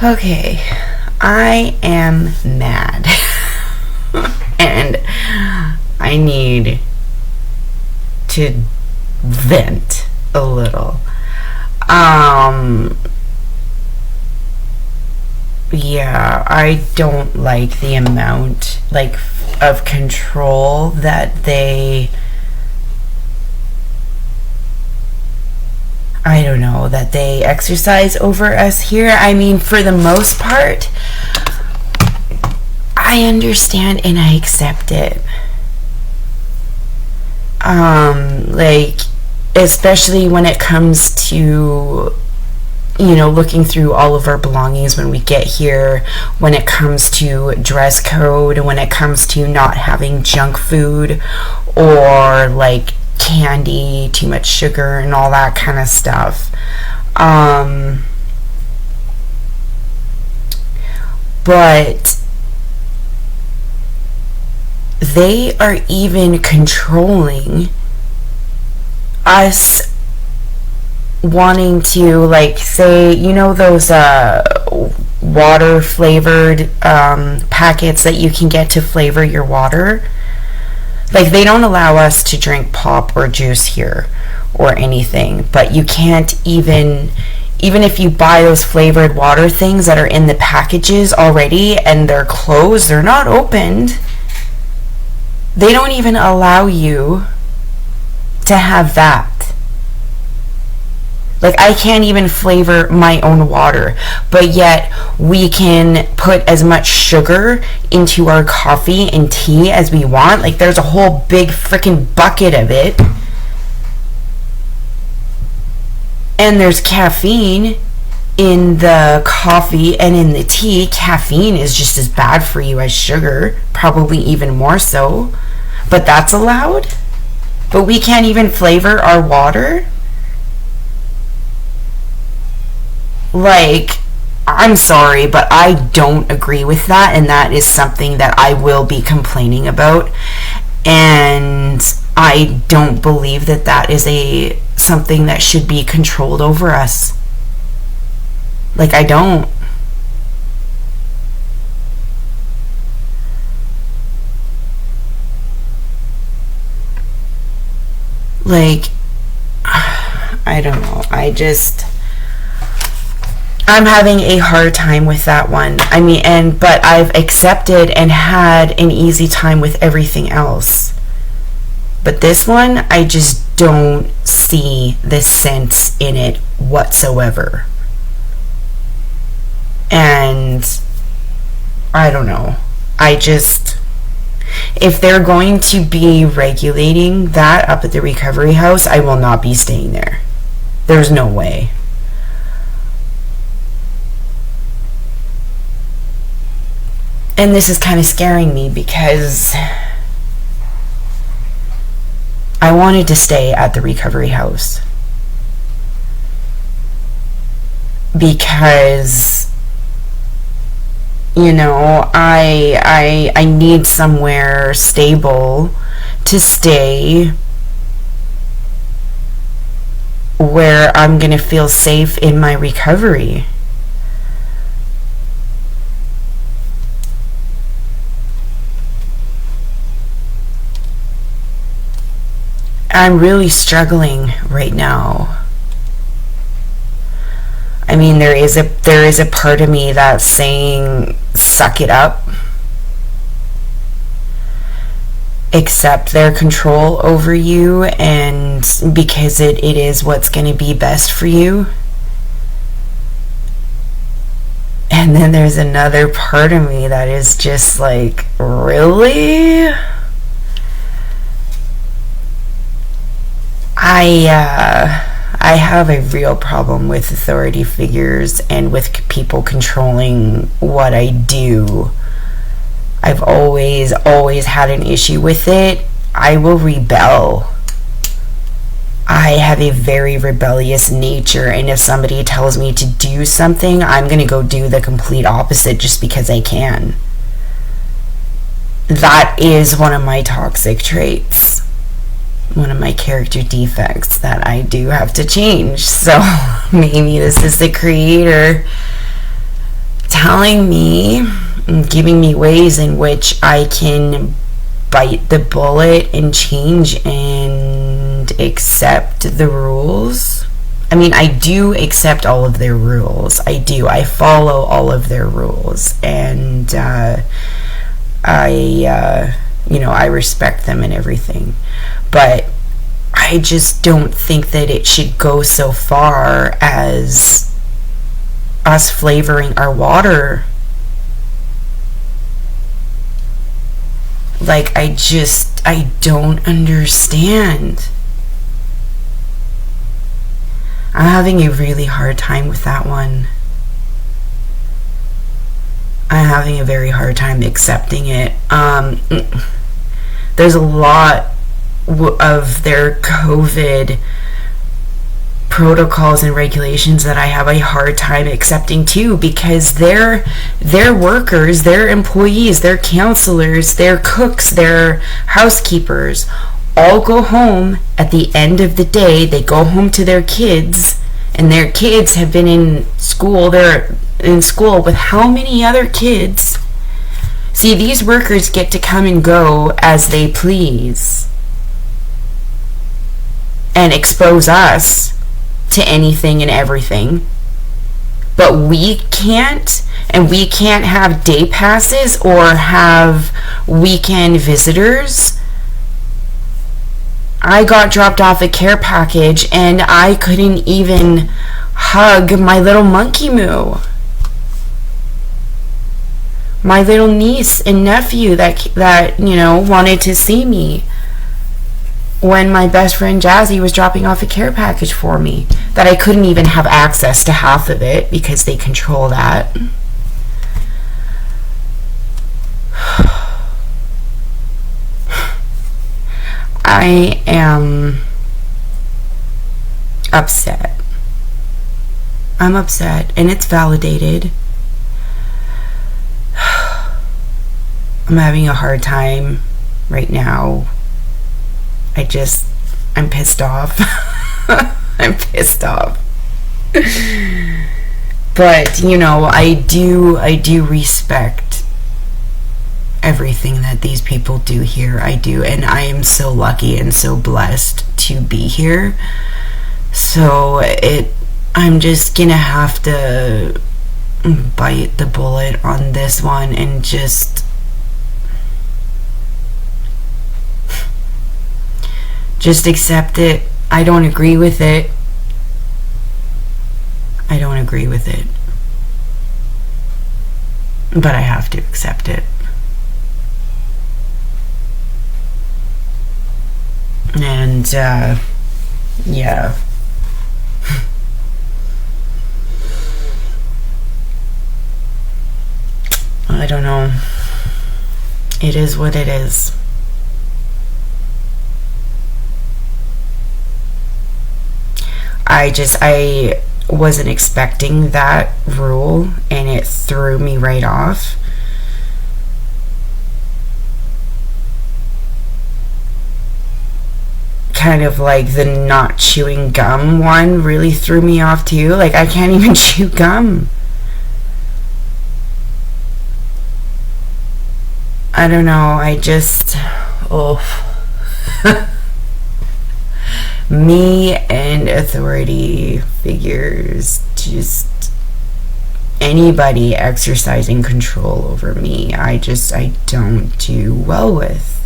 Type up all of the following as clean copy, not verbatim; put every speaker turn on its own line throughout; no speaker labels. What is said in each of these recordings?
Okay, I am mad. And I need to vent a little. Yeah, I don't like the amount, like, of control that that they exercise over us here. I mean, for the most part, I understand and I accept it. Like, especially when it comes to, looking through all of our belongings when we get here, when it comes to dress code, when it comes to not having junk food or, like, candy, too much sugar, and all that kind of stuff. But they are even controlling us wanting to, like, say, those water flavored packets that you can get to flavor your water. Like, they don't allow us to drink pop or juice here or anything, but you can't even if you buy those flavored water things that are in the packages already and they're closed, they're not opened, they don't even allow you to have that. Like, I can't even flavor my own water, but yet we can put as much sugar into our coffee and tea as we want. Like, there's a whole big freaking bucket of it. And there's caffeine in the coffee and in the tea. Caffeine is just as bad for you as sugar, probably even more so. But that's allowed? But we can't even flavor our water? Like, I'm sorry, but I don't agree with that, and that is something that I will be complaining about. And I don't believe that that is something that should be controlled over us. Like, I don't. Like, I don't know. I'm having a hard time with that one. I mean, but I've accepted and had an easy time with everything else. But this one, I just don't see the sense in it whatsoever. And I don't know. If they're going to be regulating that up at the recovery house, I will not be staying there. There's no way. And this is kind of scaring me because I wanted to stay at the recovery house. Because, I need somewhere stable to stay where I'm going to feel safe in my recovery. I'm really struggling right now. I mean, there is a part of me that's saying, suck it up. Accept their control over you, and because it is what's going to be best for you. And then there's another part of me that is just like, really? I have a real problem with authority figures and with people controlling what I do. I've always had an issue with it. I will rebel. I have a very rebellious nature, and if somebody tells me to do something, I'm going to go do the complete opposite just because I can. That is one of my toxic traits. One of my character defects that I do have to change. So maybe this is the creator telling me, giving me ways in which I can bite the bullet and change and accept the rules. I mean, I do accept all of their rules. I do. I follow all of their rules. And I respect them and everything. But I just don't think that it should go so far as us flavoring our water. Like, I don't understand. I'm having a really hard time with that one. I'm having a very hard time accepting it. There's a lot of their COVID protocols and regulations that I have a hard time accepting too, because their workers, their employees, their counselors, their cooks, their housekeepers all go home at the end of the day. They go home to their kids, and their kids have been in school. They're in school with how many other kids? See, these workers get to come and go as they please and expose us to anything and everything. But we can't, and we can't have day passes or have weekend visitors. I got dropped off a care package and I couldn't even hug my little monkey moo. My little niece and nephew that wanted to see me when my best friend Jazzy was dropping off a care package for me, that I couldn't even have access to half of it because they control that. I am upset. I'm upset, and it's validated. I'm having a hard time right now. I'm pissed off. I'm pissed off. But, I do respect everything that these people do here. I do, and I am so lucky and so blessed to be here. So I'm just gonna have to bite the bullet on this one and just accept it. I don't agree with it. I don't agree with it. But I have to accept it. And, yeah. I don't know. It is what it is. I wasn't expecting that rule, and it threw me right off. Kind of like the not chewing gum one really threw me off too. Like, I can't even chew gum. I don't know. Me and authority figures, just anybody exercising control over me, I don't do well with.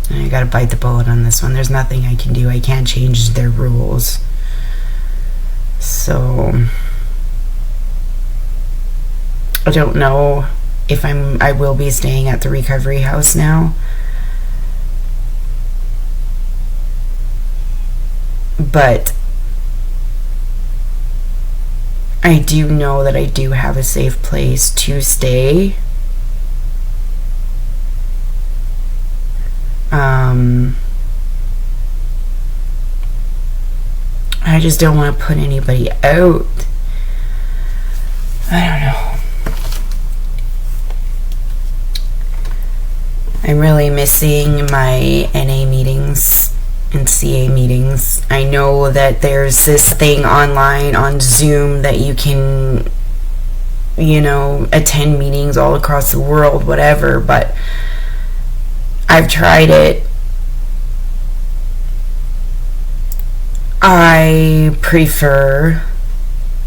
I gotta bite the bullet on this one. There's nothing I can do. I can't change their rules. So I don't know if I will be staying at the recovery house now. But I do know that I do have a safe place to stay. I just don't want to put anybody out. I don't know. I'm really missing my NA meetings and CA meetings. I know that there's this thing online on Zoom that you can, attend meetings all across the world, whatever, but I've tried it. I prefer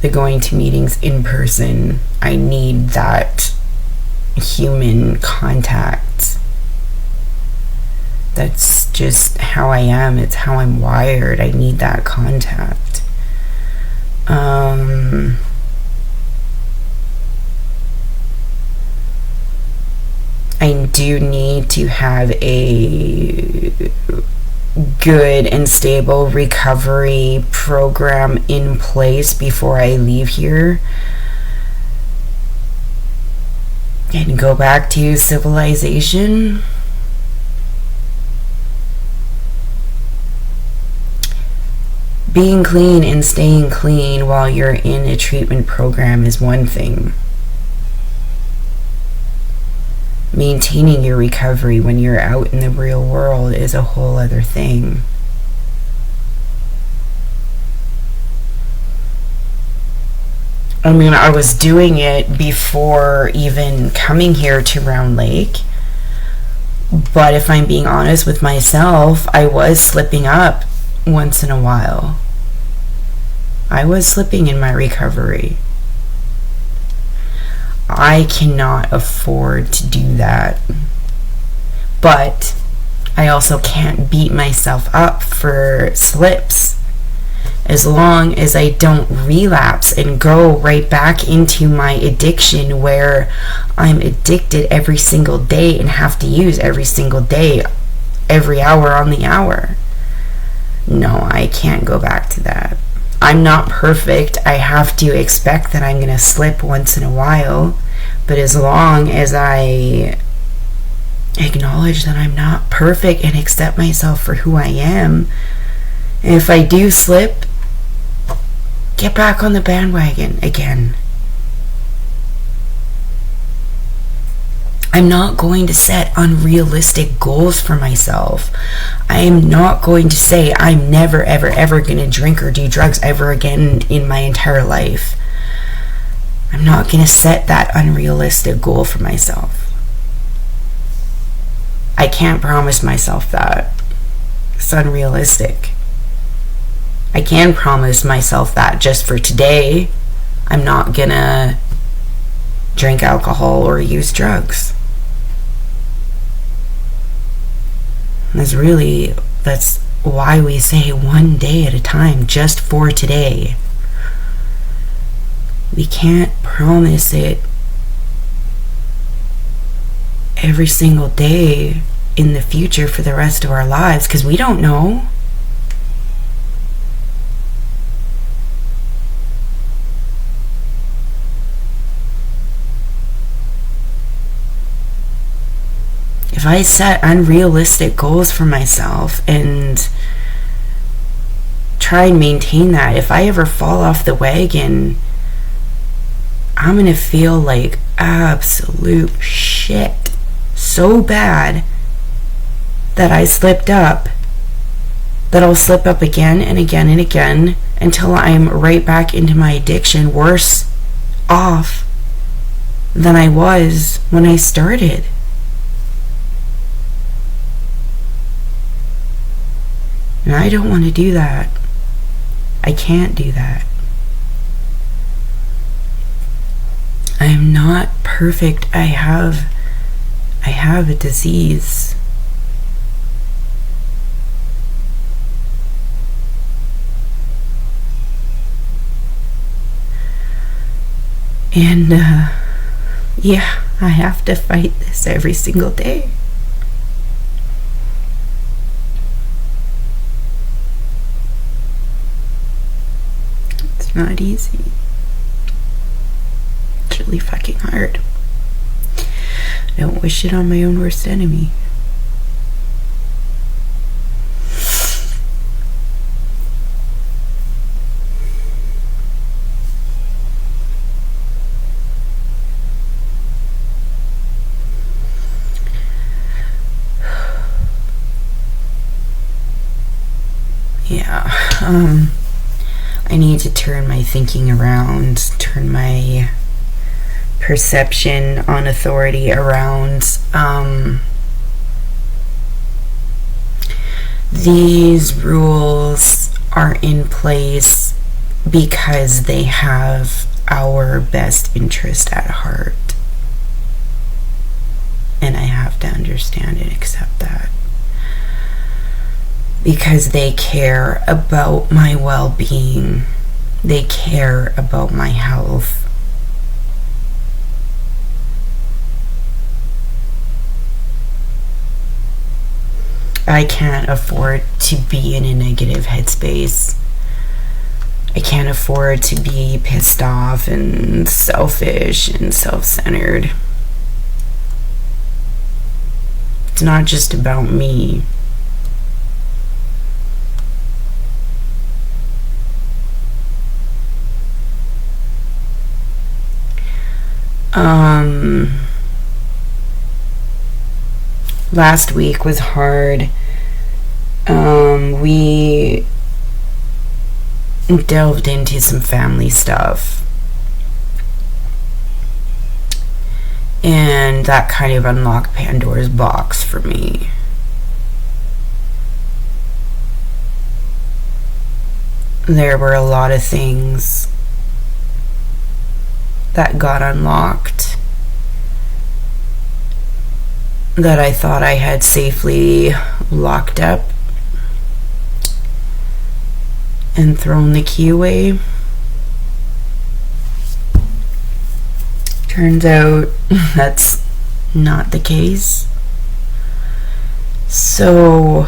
the going to meetings in person. I need that human contact. That's just how I am. It's how I'm wired. I need that contact. I do need to have a good and stable recovery program in place before I leave here and go back to civilization. Being clean and staying clean while you're in a treatment program is one thing. Maintaining your recovery when you're out in the real world is a whole other thing. I mean, I was doing it before even coming here to Round Lake. But if I'm being honest with myself, I was slipping up once in a while. I was slipping in my recovery. I cannot afford to do that. But I also can't beat myself up for slips. As long as I don't relapse and go right back into my addiction where I'm addicted every single day and have to use every single day, every hour on the hour. No, I can't go back to that. I'm not perfect. I have to expect that I'm going to slip once in a while. But as long as I acknowledge that I'm not perfect and accept myself for who I am, and if I do slip, get back on the bandwagon again. I'm not going to set unrealistic goals for myself. I am not going to say I'm never, ever, ever going to drink or do drugs ever again in my entire life. I'm not going to set that unrealistic goal for myself. I can't promise myself that. It's unrealistic. I can promise myself that just for today, I'm not going to drink alcohol or use drugs. That's why we say one day at a time, just for today. We can't promise it every single day in the future for the rest of our lives, because we don't know. If I set unrealistic goals for myself and try and maintain that, if I ever fall off the wagon, I'm gonna feel like absolute shit so bad that I slipped up, that I'll slip up again and again and again until I'm right back into my addiction, worse off than I was when I started. And I don't want to do that. I can't do that. I am not perfect. I have a disease. And yeah, I have to fight this every single day. It's not easy. It's really fucking hard. I don't wish it on my own worst enemy. Yeah. I need to turn my thinking around, turn my perception on authority around. These rules are in place because they have our best interest at heart. And I have to understand and accept that. Because they care about my well-being. They care about my health. I can't afford to be in a negative headspace. I can't afford to be pissed off and selfish and self-centered. It's not just about me. Last week was hard. We delved into some family stuff. And that kind of unlocked Pandora's box for me. There were a lot of things that got unlocked that I thought I had safely locked up and thrown the key away. Turns out that's not the case. So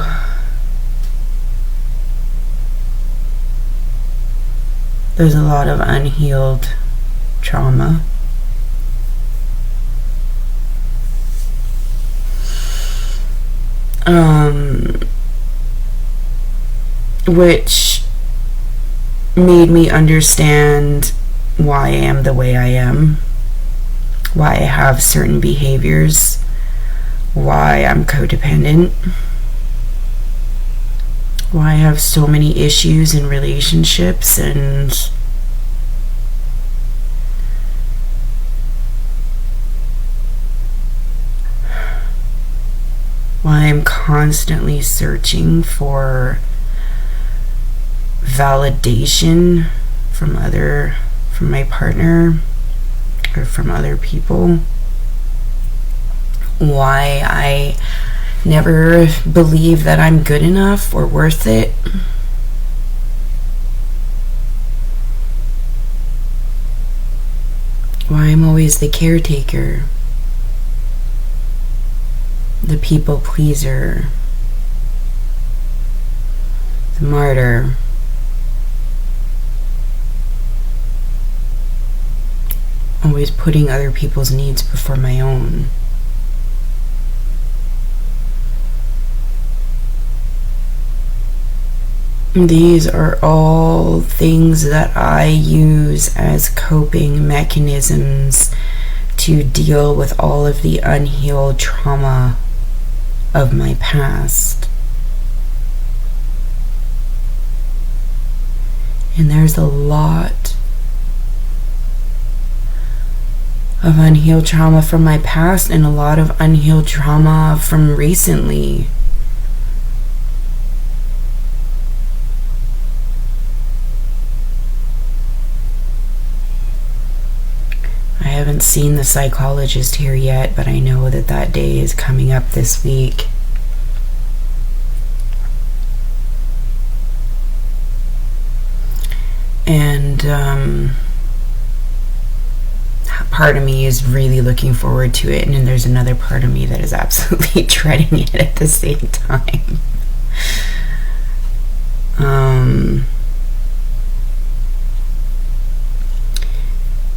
there's a lot of unhealed trauma. Which made me understand why I am the way I am, why I have certain behaviors, why I'm codependent, why I have so many issues in relationships, and why I'm constantly searching for validation from my partner or from other people. Why I never believe that I'm good enough or worth it. Why I'm always the caretaker, the people pleaser, the martyr. Always putting other people's needs before my own. These are all things that I use as coping mechanisms to deal with all of the unhealed trauma of my past. And there's a lot of unhealed trauma from my past and a lot of unhealed trauma from recently. I haven't seen the psychologist here yet, but I know that that day is coming up this week. And part of me is really looking forward to it, and then there's another part of me that is absolutely dreading it at the same time.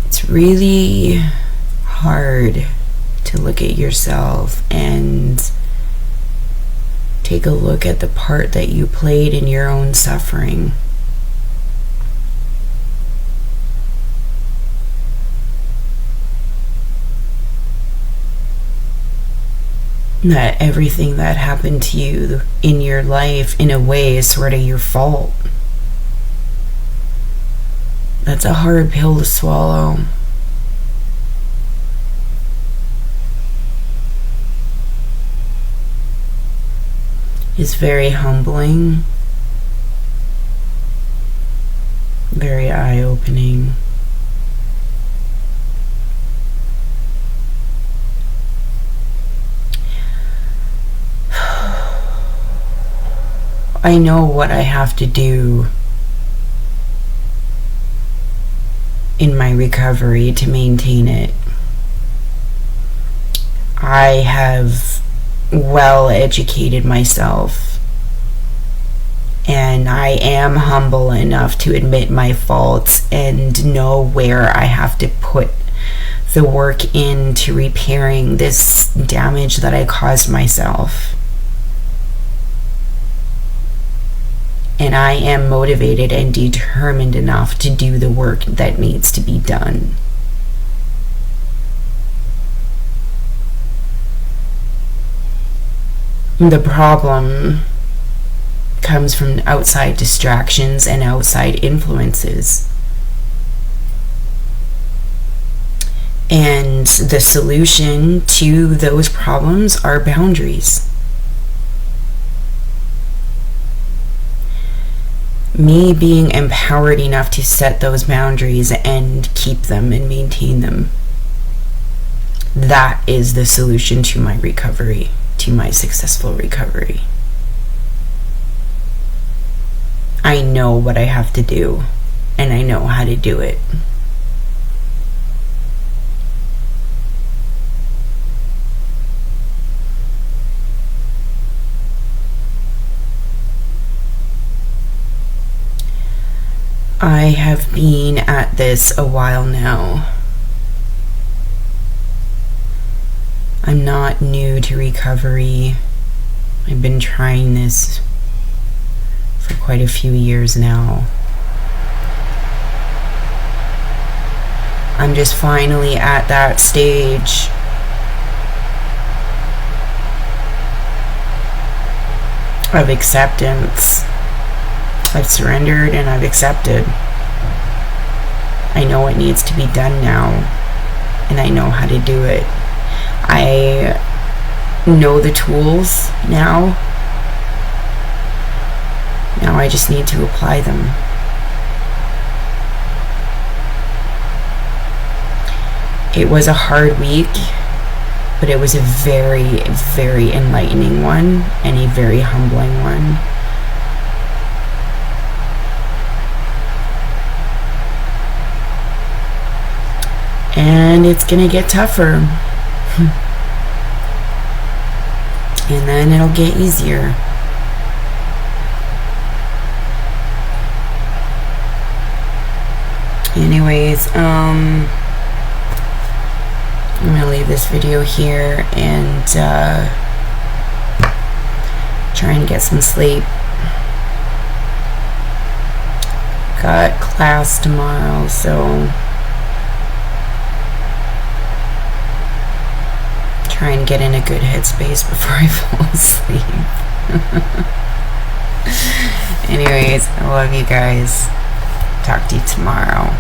It's really hard to look at yourself and take a look at the part that you played in your own suffering. that everything that happened to you in your life, in a way, is sort of your fault. That's a hard pill to swallow. It's very humbling, very eye-opening. I know what I have to do in my recovery to maintain it. I have well educated myself, and I am humble enough to admit my faults and know where I have to put the work into repairing this damage that I caused myself. And I am motivated and determined enough to do the work that needs to be done. The problem comes from outside distractions and outside influences. And the solution to those problems are boundaries. Me being empowered enough to set those boundaries and keep them and maintain them. That is the solution to my recovery, to my successful recovery. I know what I have to do, and I know how to do it. I have been at this a while now. I'm not new to recovery. I've been trying this for quite a few years now. I'm just finally at that stage of acceptance. I've surrendered and I've accepted. I know what needs to be done now, and I know how to do it. I know the tools now. Now I just need to apply them. It was a hard week, but it was a very, very enlightening one and a very humbling one. And it's gonna get tougher. And then it'll get easier. Anyways, I'm gonna leave this video here and try and get some sleep. Got class tomorrow, so try and get in a good headspace before I fall asleep. Anyways, I love you guys. Talk to you tomorrow.